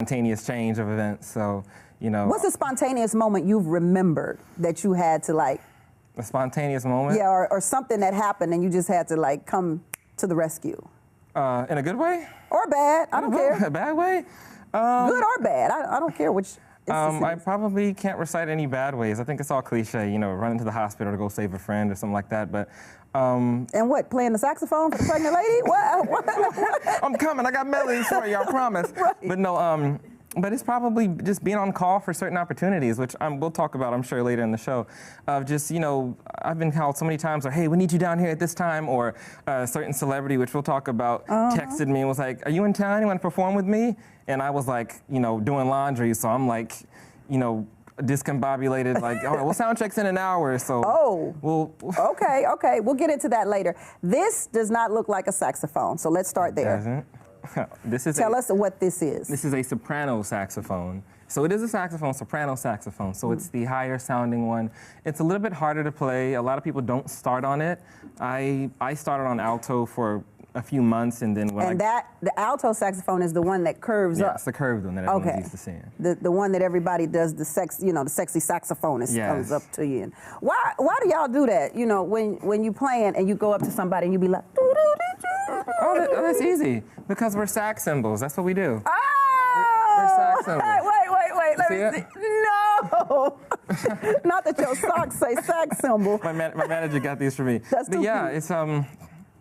spontaneous change of events. So, you know. What's a spontaneous moment you've remembered that you had to like? A spontaneous moment? Yeah, or something that happened and you just had to like come to the rescue. In a good way? Or bad, I don't care. A bad way? Good or bad, I don't care which. I probably can't recite any bad ways. I think it's all cliche, you know, running to the hospital to go save a friend or something like that. But and what? Playing the saxophone for the pregnant lady? What? I'm coming. I got melodies for you. I promise. Right. But no. But it's probably just being on call for certain opportunities, which we'll talk about, I'm sure, later in the show. Of just, you know, I've been called so many times, or hey, we need you down here at this time, or a certain celebrity, which we'll talk about, texted me and was like, are you in town? You want to perform with me? And I was like, you know, doing laundry, so I'm like, you know, discombobulated, like, oh, well, sound check's in an hour, so. Oh. We'll. Okay. We'll get into that later. This does not look like a saxophone, so let's start there. Doesn't. Tell us what this is. This is a soprano saxophone. So it is a saxophone, soprano saxophone. So it's the higher sounding one. It's a little bit harder to play. A lot of people don't start on it. I started on alto for a few months, and then the alto saxophone is the one that curves up. Yeah, it's the curved one that everyone's used to seeing. The one that everybody does, the sexy saxophonist comes up to you. And why do y'all do that? You know, when you playing and you go up to somebody and you be like, oh, that's easy, because we're sax cymbals. That's what we do. Oh! We're sax cymbals. Wait, let me see. No! Not that your socks say sax cymbal. My manager got these for me. That's too cute. It's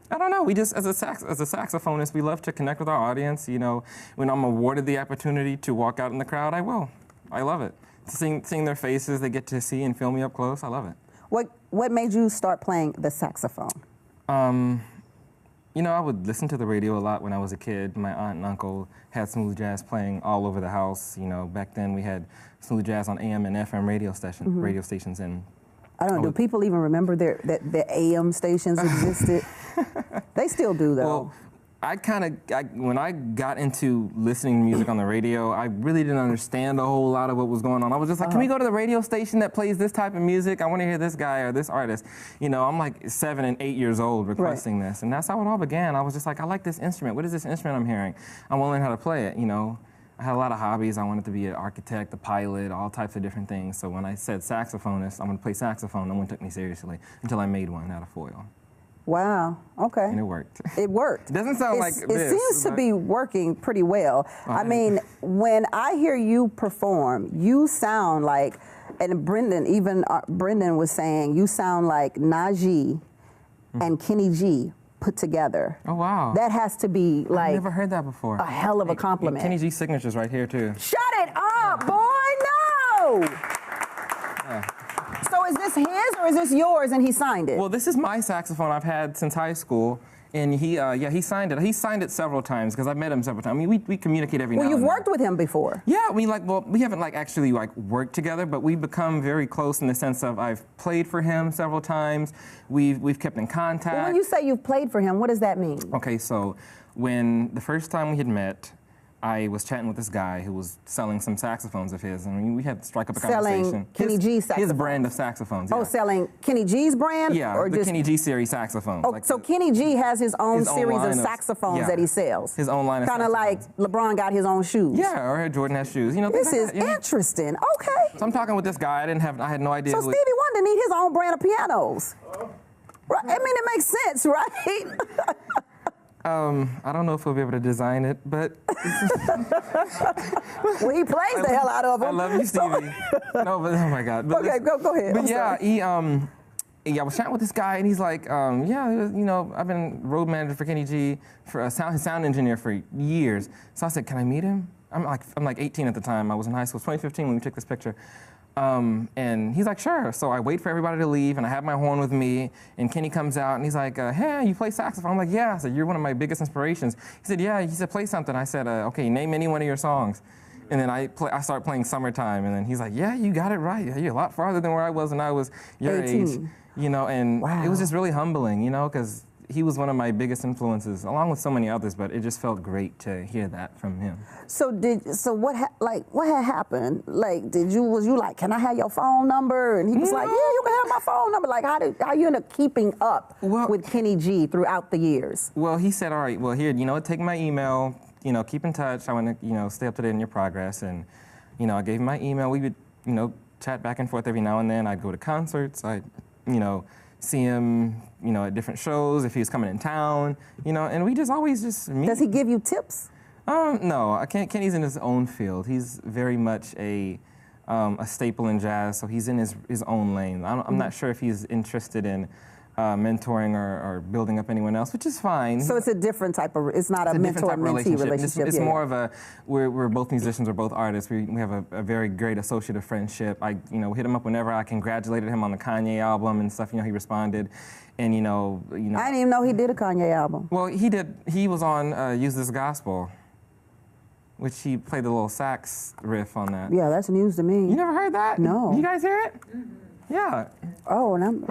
I don't know. We just, as a saxophonist, we love to connect with our audience. You know, when I'm awarded the opportunity to walk out in the crowd, I will. I love it. Seeing their faces, they get to see and feel me up close. I love it. What made you start playing the saxophone? You know, I would listen to the radio a lot when I was a kid. My aunt and uncle had smooth jazz playing all over the house. You know, back then we had smooth jazz on AM and FM radio stations, and I don't know. Do people even remember that the AM stations existed? They still do, though. Well, when I got into listening to music on the radio, I really didn't understand a whole lot of what was going on. I was just like, can we go to the radio station that plays this type of music? I want to hear this guy or this artist. You know, I'm like 7 and 8 years old requesting this. And that's how it all began. I was just like, I like this instrument. What is this instrument I'm hearing? I want to learn how to play it, you know. I had a lot of hobbies. I wanted to be an architect, a pilot, all types of different things. So when I said saxophonist, I'm going to play saxophone, no one took me seriously until I made one out of foil. Wow, okay. And it worked. It worked. It doesn't sound like this. It seems to be working pretty well. I mean, when I hear you perform, you sound like, and Brendan was saying, you sound like Najee and Kenny G put together. Oh, wow. That has to be like... I've never heard that before. A hell of a compliment. Kenny G's signature's right here, too. Shut it up, boy, no! Yeah. So is this his or is this yours and he signed it? Well, this is my saxophone I've had since high school. And he signed it. He signed it several times because I've met him several times. I mean, we communicate every now and then. Well, you've worked with him before. Yeah, we haven't actually worked together, but we've become very close in the sense of I've played for him several times. We've kept in contact. Well, when you say you've played for him, what does that mean? Okay, so when the first time we had met, I was chatting with this guy who was selling some saxophones of his, and we had to strike up a conversation. Selling Kenny G's saxophones? His brand of saxophones, Oh, yeah. selling Kenny G's brand? Yeah, or the just... Kenny G series saxophones. Oh, so Kenny G has his own series of saxophones that he sells? His own line of saxophones. Kind of like LeBron got his own shoes? Yeah, or Jordan has shoes. You know, this is interesting. Okay. So I'm talking with this guy. I had no idea. So Stevie Wonder need his own brand of pianos. Right? I mean, it makes sense, right? I don't know if we'll be able to design it, but... Well, he plays the hell out of them. I love you, Stevie. No, but oh my God. But okay, go ahead. But I was chatting with this guy, and he's like, you know, I've been road manager for Kenny G, for his sound engineer for years. So I said, can I meet him? I'm like 18 at the time. I was in high school. It was 2015 when we took this picture. And he's like, sure. So I wait for everybody to leave, and I have my horn with me, and Kenny comes out, and he's like, hey, you play saxophone? I'm like, yeah. I said, you're one of my biggest inspirations. He said, yeah. He said, play something. I said, okay, name any one of your songs. And then I start playing Summertime, and then he's like, yeah, you got it right. You're a lot farther than where I was when I was your 18. age. You know, and it was just really humbling, you know, because he was one of my biggest influences, along with so many others, but it just felt great to hear that from him. So what had happened? Like, was you like, can I have your phone number? And he was like, yeah, you can have my phone number. Like, how you end up keeping up with Kenny G throughout the years? Well, he said, all right, well, here, you know, take my email, you know, keep in touch. I want to, you know, stay up to date in your progress. And, you know, I gave him my email. We would, you know, chat back and forth every now and then. I'd go to concerts. I'd, you know, see him, you know, at different shows if he was coming in town, you know, and we just always just meet. Does he give you tips? No, Kenny's in his own field. He's very much a staple in jazz, so he's in his own lane. I'm not sure if he's interested in mentoring or building up anyone else, which is fine. So it's a different type of, it's not a mentor-mentee relationship. It's more of a, we're both musicians, we're both artists. We have a very great associative friendship. I, you know, hit him up whenever I congratulated him on the Kanye album and stuff, you know, he responded. And, you know. I didn't even know he did a Kanye album. Well, he did, he was on Use This Gospel, which he played the little sax riff on that. Yeah, that's news to me. You never heard that? No. You guys hear it? Yeah. Oh, and I'm...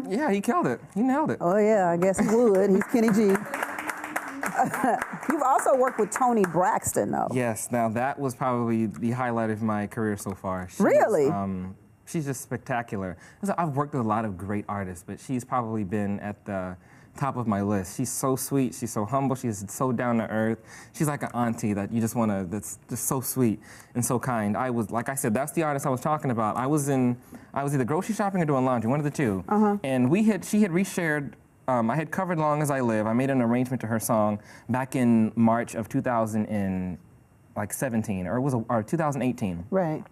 Yeah, he killed it. He nailed it. Oh, yeah, I guess he would. He's Kenny G. You've also worked with Toni Braxton, though. Yes. Now, that was probably the highlight of my career so far. Really? She's just spectacular. I've worked with a lot of great artists, but she's probably been at the top of my list. She's so sweet, she's so humble, she's so down to earth. She's like an auntie that you just want to, that's just so sweet and so kind. I was, like I said, that's the artist I was talking about. I was either grocery shopping or doing laundry, one of the two. And she had reshared, I had covered Long As I Live. I made an arrangement to her song back in March of 2017, or 2018. Right.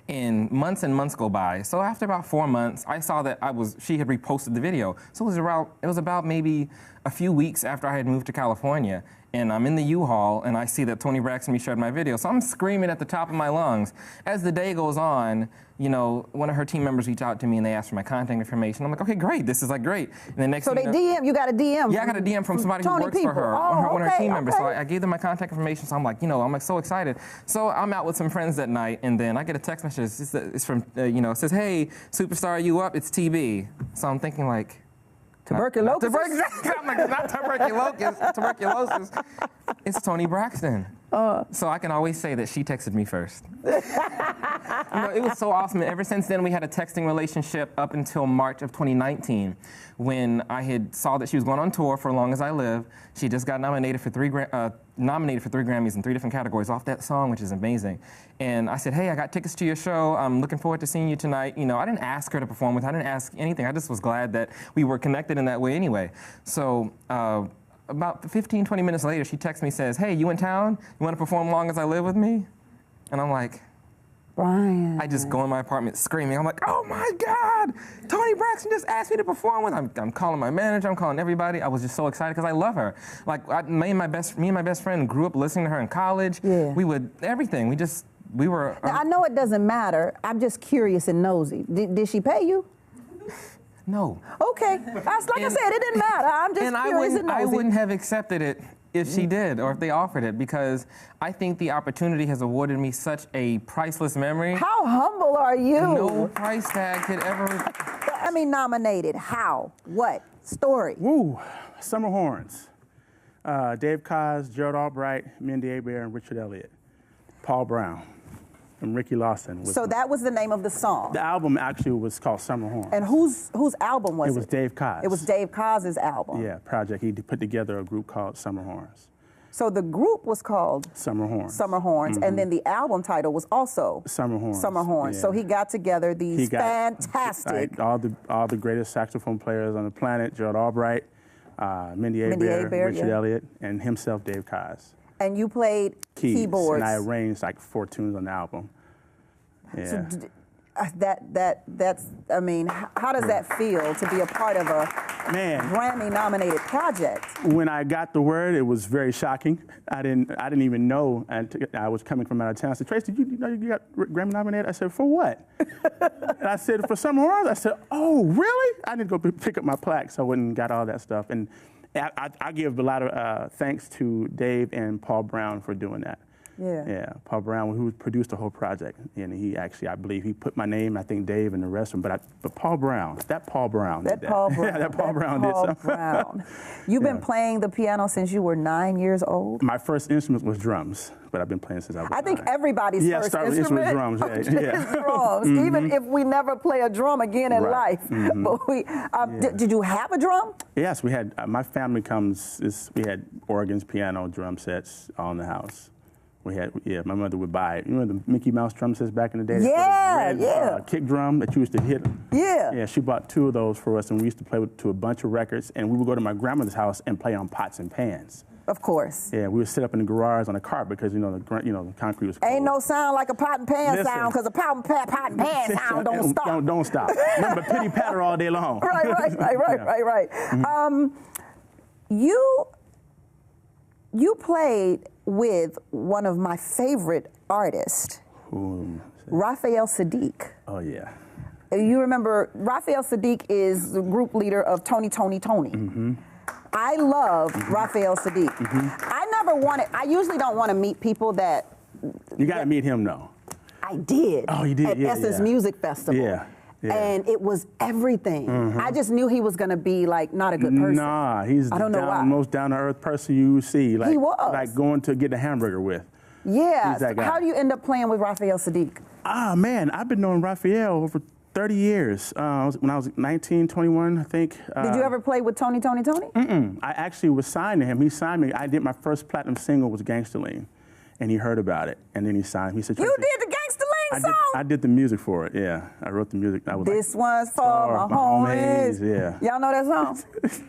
And months go by. So after about 4 months, I saw that she had reposted the video. So it was about maybe a few weeks after I had moved to California. And I'm in the U-Haul, and I see that Toni Braxton reshared my video. So I'm screaming at the top of my lungs. As the day goes on, you know, one of her team members reached out to me, and they asked for my contact information. I'm like, okay, great, this is like great. And then next so thing you got a DM? Yeah, I got a DM from somebody Toni who works people. for her, one of her team members. So I gave them my contact information, so I'm like, you know, I'm like so excited. So I'm out with some friends that night, and then I get a text message. It's from, you know, it says, hey, superstar, are you up? It's TB. So I'm thinking like, tuberculosis? I'm like, not tuberculosis. It's Toni Braxton. So I can always say that she texted me first. You know, it was so awesome. And ever since then, we had a texting relationship up until March of 2019, when I saw that she was going on tour for Long As I Live. She just got nominated for three Grammys in 3 different categories off that song, which is amazing. And I said, hey, I got tickets to your show. I'm looking forward to seeing you tonight. You know, I didn't ask her to perform with. I didn't ask anything. I just was glad that we were connected in that way anyway. So about 15, 20 minutes later, she texts me, says, hey, you in town? You want to perform Long As I Live with me? And I'm like, Bryan. I just go in my apartment screaming. I'm like, oh my God, Toni Braxton just asked me to perform with. I'm calling my manager, I'm calling everybody. I was just so excited because I love her. Like, me and my best friend grew up listening to her in college. Yeah. We would, everything. We were. Now, I know it doesn't matter. I'm just curious and nosy. Did she pay you? No. Okay. I said, it didn't matter. I'm just curious and nosy. I wouldn't have accepted it if she did, or if they offered it, because I think the opportunity has awarded me such a priceless memory. How humble are you? No price tag could ever. I mean, nominated. How? What? Story? Woo. Summer Horns. Dave Koz, Gerald Albright, Mindy Abair, and Richard Elliott. Paul Brown and Ricky Lawson. So that was the name of the song? The album actually was called Summer Horns. And whose album was it? It was Dave Koz. It was Dave Koz's album? Yeah, project. He put together a group called Summer Horns. So the group was called? Summer Horns. Summer Horns. And then the album title was also? Summer Horns. Summer Horns. Yeah. So he got together these fantastic... all the greatest saxophone players on the planet, Gerald Albright, Mindy Abair, Richard Elliott, and himself, Dave Koz. And you played keyboards. And I arranged like 4 tunes on the album. Yeah. So that's, I mean, how does that feel to be a part of a Grammy-nominated project? When I got the word, it was very shocking. I didn't even know. I was coming from out of town. I said, Tracy, did you know you got Grammy-nominated? I said, for what? And I said, for Summer Horns? I said, oh, really? I didn't go pick up my plaque, so I went and got all that stuff. And I give a lot of thanks to Dave and Paul Brown for doing that. Yeah, Paul Brown, who produced the whole project, and he actually, I believe, he put my name, I think Dave and the rest of them, but Paul Brown, that Paul Brown did that. Paul Brown. Yeah, that Paul Brown did Paul something. Brown. You've been playing the piano since you were 9 years old? My first instrument was drums, but I've been playing since I was 9. I think everybody's first instrument is drums. is drums, even if we never play a drum again in life. But did you have a drum? Yes, we had, my family we had organs, piano, drum sets all in the house. We had, my mother would buy, you know, the Mickey Mouse drum sets back in the day? Red, kick drum that you used to hit. Yeah. Yeah, she bought 2 of those for us, and we used to play to a bunch of records, and we would go to my grandmother's house and play on pots and pans. Of course. Yeah, we would sit up in the garage on a carpet because, the concrete was cold. Ain't no sound like a pot and pan sound, because a pot and pan sound don't stop. Don't stop. Nothing but pity patter all day long. Right. You played with one of my favorite artists, Raphael Saadiq. Oh, yeah. You remember, Raphael Saadiq is the group leader of Toni. I love Raphael Saadiq. I usually don't want to meet people that... You got to meet him, though. I did. Oh, you did? At Essence Music Festival. Yeah. And it was everything. I just knew he was going to be like not a good person. Nah, he's the most down-to-earth person you see. Like, he was. Like going to get a hamburger with. Yeah. He's that guy. How do you end up playing with Raphael Saadiq? Ah, man, I've been knowing Raphael over 30 years. When I was 19, 21, I think. Did you ever play with Toni? I actually was signed to him. He signed me. I did my first platinum single was Gangsta Lean, and he heard about it, and then he signed me. He said, "You did the Gangsta Lean song?" I did the music for it. Yeah, I wrote the music. This one's for my homies. Yeah. Y'all know that song?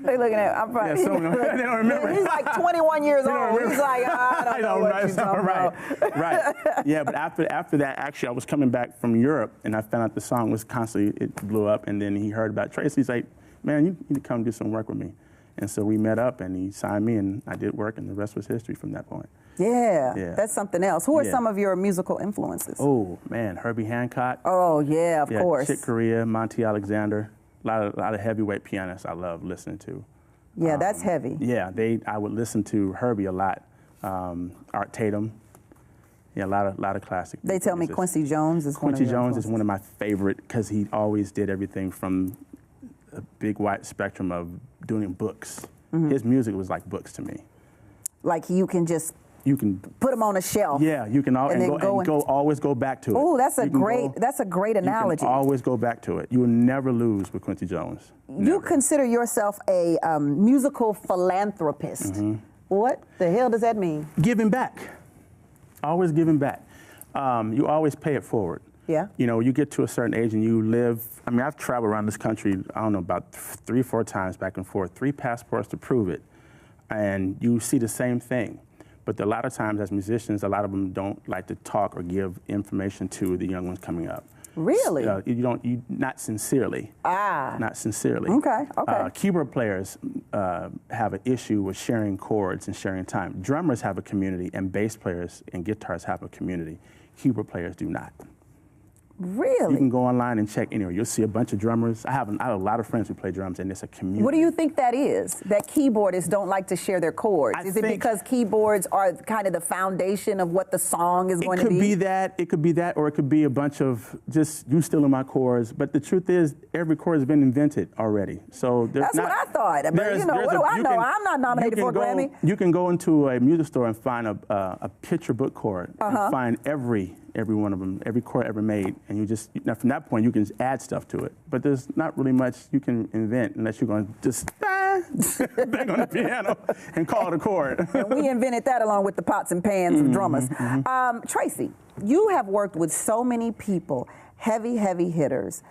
They looking at. I'm probably. Yeah, they don't remember. He's like 21 years old. He's like, I don't know what you're talking about. Right. Yeah, but after that, actually, I was coming back from Europe, and I found out the song was constantly, it blew up, and then he heard about Tracy. He's like, man, you need to come do some work with me. And so we met up, and he signed me, and I did work, and the rest was history from that point. Yeah, that's something else. Who are some of your musical influences? Oh, man, Herbie Hancock. Oh, yeah, of course. Chick Corea, Monty Alexander. A lot of heavyweight pianists I love listening to. Yeah, that's heavy. Yeah, I would listen to Herbie a lot. Art Tatum. Yeah, a lot of classic. They tell me Quincy Jones is one of your Quincy Jones is one of my favorite because he always did everything from a big wide spectrum of doing books. His music was like books to me. Like you can put them on a shelf. Yeah, you can always go back to it. Oh, that's a great analogy. You can always go back to it. You will never lose with Quincy Jones. Never. You consider yourself a musical philanthropist. What the hell does that mean? Giving back. Always giving back. You always pay it forward. Yeah. You know, you get to a certain age and you live, I mean, I've traveled around this country, I don't know, about 3 or 4 times back and forth, 3 passports to prove it. And you see the same thing. But a lot of times as musicians, a lot of them don't like to talk or give information to the young ones coming up. Really? Not sincerely. Not sincerely. Okay. Keyboard players have an issue with sharing chords and sharing time. Drummers have a community, and bass players and guitarists have a community. Keyboard players do not. Really? You can go online and check anywhere. You'll see a bunch of drummers. I have a lot of friends who play drums, and it's a community. What do you think that is? That keyboardists don't like to share their chords? Is it because keyboards are kind of the foundation of what the song is going to be? It could be that. It could be that, or it could be a bunch of just you stealing my chords. But the truth is, every chord has been invented already. So that's what I thought. But what do I know? I'm not nominated for a Grammy. You can go into a music store and find a picture book chord and find every one of them, every chord ever made, and now from that point you can add stuff to it. But there's not really much you can invent unless you're going to just bang on the piano and call it a chord. And we invented that along with the pots and pans of drummers. Tracy, you have worked with so many people, heavy hitters.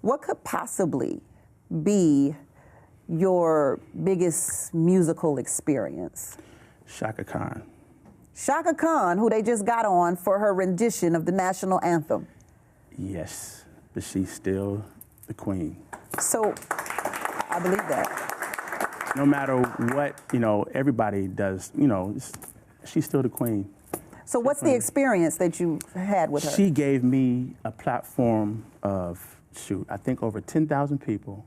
What could possibly be your biggest musical experience? Chaka Khan. Chaka Khan, who they just got on for her rendition of the national anthem. Yes, but she's still the queen. So, I believe that. No matter what, everybody does, she's still the queen. So what's the experience that you had with her? She gave me a platform of, I think over 10,000 people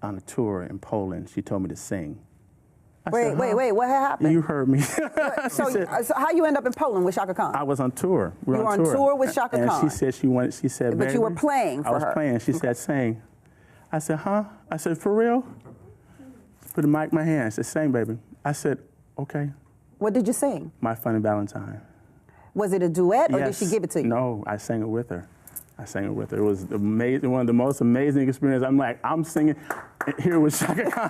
on a tour in Poland. She told me to sing. Wait, what happened? You heard me. So how you end up in Poland with Chaka Khan? I was on tour. We were on tour with Chaka Khan. And she said she said, but baby, you were playing for her. I was playing. She said, sing. I said, huh? I said, for real? Put the mic in my hand. I said, sing, baby. I said, okay. What did you sing? My Funny Valentine. Was it a duet, or Yes. did she give it to you? No, I sang it with her. It was amazing, one of the most amazing experiences. I'm singing here with Chaka Khan.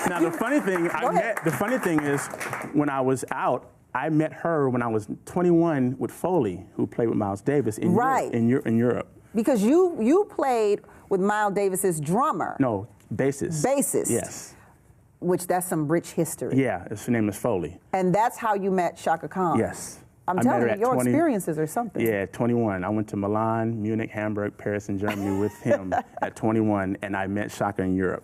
Now the funny thing is, when I was out, I met her when I was 21 with Foley, who played with Miles Davis in Europe. Because you played with Miles Davis's drummer. No, bassist. Bassist. Yes. Which that's some rich history. Yeah, his name is Foley. And that's how you met Chaka Khan. Yes. I'm telling you, your experiences are something. Yeah, at 21. I went to Milan, Munich, Hamburg, Paris, and Germany with him at 21, and I met Chaka in Europe.